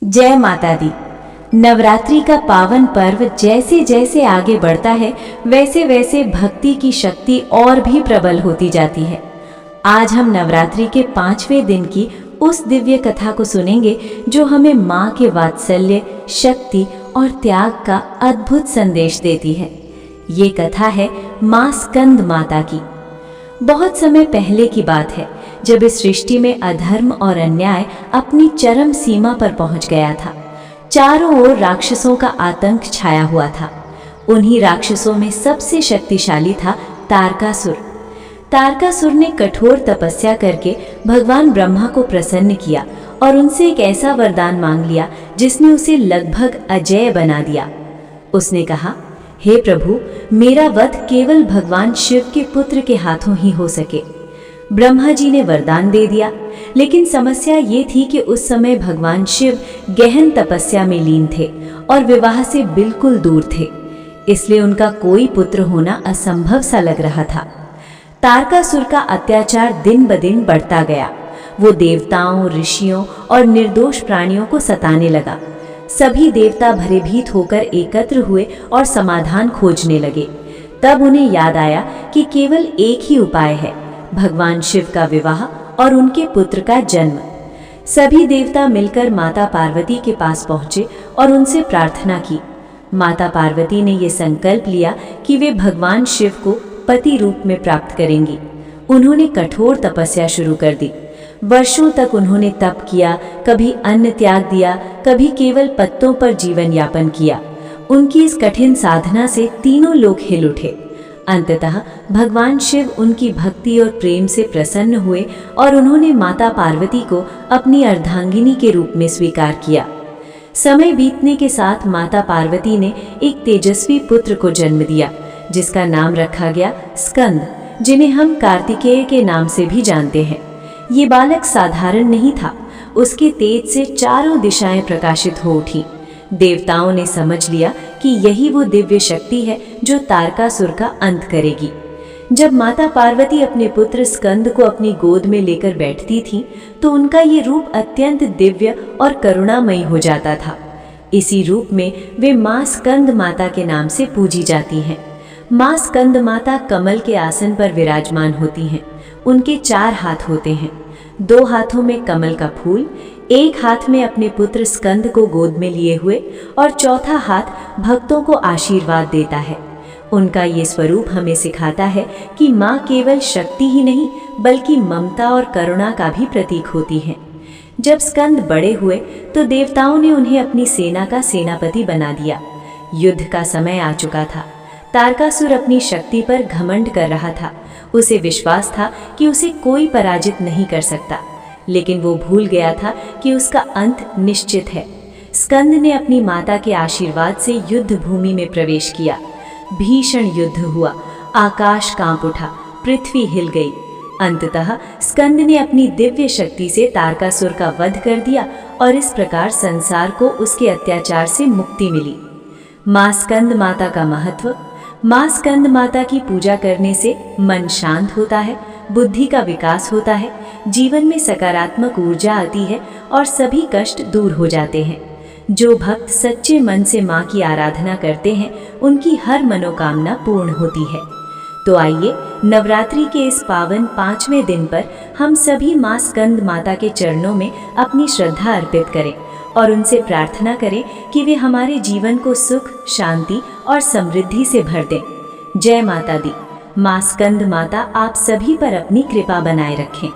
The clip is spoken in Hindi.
जय माता दी। नवरात्रि का पावन पर्व जैसे जैसे आगे बढ़ता है वैसे वैसे भक्ति की शक्ति और भी प्रबल होती जाती है। आज हम नवरात्रि के 5वें दिन की उस दिव्य कथा को सुनेंगे जो हमें माँ के वात्सल्य, शक्ति और त्याग का अद्भुत संदेश देती है। ये कथा है माँ स्कंद माता की। बहुत समय पहले की बात है जब इस सृष्टि में अधर्म और अन्याय अपनी चरम सीमा पर पहुंच गया था। चारों ओर राक्षसों का आतंक छाया हुआ था। उन्हीं राक्षसों में सबसे शक्तिशाली था तारकासुर। तारकासुर ने कठोर तपस्या करके भगवान ब्रह्मा को प्रसन्न किया और उनसे एक ऐसा वरदान मांग लिया जिसने उसे लगभग अजेय बना दिया। उसने कहा, हे प्रभु, मेरा वध केवल भगवान शिव के पुत्र के हाथों ही हो सके। ब्रह्मा जी ने वरदान दे दिया, लेकिन समस्या ये थी कि उस समय भगवान शिव गहन तपस्या में लीन थे और विवाह से बिल्कुल दूर थे, इसलिए उनका कोई पुत्र होना असंभव सा लग रहा था। तारकासुर का अत्याचार दिन ब दिन बढ़ता गया। वो देवताओं, ऋषियों और निर्दोष प्राणियों को सताने लगा। सभी देवता भयभीत होकर एकत्र हुए और समाधान खोजने लगे। तब उन्हें याद आया कि केवल एक ही उपाय है, भगवान शिव का विवाह और उनके पुत्र का जन्म। सभी देवता मिलकर माता पार्वती के पास पहुंचे और उनसे प्रार्थना की। माता पार्वती ने ये संकल्प लिया कि वे भगवान शिव को पति रूप में प्राप्त करेंगी। उन्होंने कठोर तपस्या शुरू कर दी। वर्षों तक उन्होंने तप किया, कभी अन्न त्याग दिया, कभी केवल पत्तों पर जीवन यापन किया। उनकी इस कठिन साधना से तीनों लोग हिल उठे। अंततः भगवान शिव उनकी भक्ति और प्रेम से प्रसन्न हुए और उन्होंने माता पार्वती को अपनी अर्धांगिनी के रूप में स्वीकार किया। समय बीतने के साथ माता पार्वती ने एक तेजस्वी पुत्र को जन्म दिया, जिसका नाम रखा गया स्कंद, जिन्हें हम कार्तिकेय के नाम से भी जानते हैं। ये बालक साधारण नहीं था। उसके तेज से चारों दिशाएं प्रकाशित हो उठी। देवताओं ने समझ लिया कि यही वो दिव्य शक्ति है जो तारकासुर का अंत करेगी। जब माता पार्वती अपने पुत्र स्कंद को अपनी गोद में लेकर बैठती थीं, तो उनका ये रूप अत्यंत दिव्य और करुणामयी हो जाता था। इसी रूप में वे माँ स्कंद माता के नाम से पूजी जाती हैं। माँ स्कंद माता कमल के आसन पर विराजमान होती हैं। उनके 4 हाथ होते हैं। 2 हाथों में कमल का फूल, एक हाथ में अपने पुत्र स्कंद को गोद में लिए हुए और चौथा हाथ भक्तों को आशीर्वाद देता है। उनका ये स्वरूप हमें सिखाता है कि माँ केवल शक्ति ही नहीं बल्कि ममता और करुणा का भी प्रतीक होती है। जब स्कंद बड़े हुए तो देवताओं ने उन्हें अपनी सेना का सेनापति बना दिया। युद्ध का समय आ चुका था। तारकासुर अपनी शक्ति पर घमंड कर रहा था। उसे विश्वास था कि उसे कोई पराजित नहीं कर सकता, लेकिन वो भूल गया था कि उसका अंत निश्चित है। स्कंद ने अपनी माता के आशीर्वाद से युद्ध भूमि में प्रवेश किया। भीषण युद्ध हुआ। आकाश कांप उठा, पृथ्वी हिल गई। अंततः स्कंद ने अपनी दिव्य शक्ति से तारकासुर का वध कर दिया और इस प्रकार संसार को उसके अत्याचार से मुक्ति मिली। माँ स्कंद माता का महत्व। माँ स्कंद माता की पूजा करने से मन शांत होता है, बुद्धि का विकास होता है, जीवन में सकारात्मक ऊर्जा आती है और सभी कष्ट दूर हो जाते हैं। जो भक्त सच्चे मन से माँ की आराधना करते हैं, उनकी हर मनोकामना पूर्ण होती है। तो आइए नवरात्रि के इस पावन 5वें दिन पर हम सभी माँ स्कंद माता के चरणों में अपनी श्रद्धा अर्पित करें और उनसे प्रार्थना करें कि वे हमारे जीवन को सुख, शांति और समृद्धि से भर दें। जय माता दी। माँ स्कंद माता आप सभी पर अपनी कृपा बनाए रखें।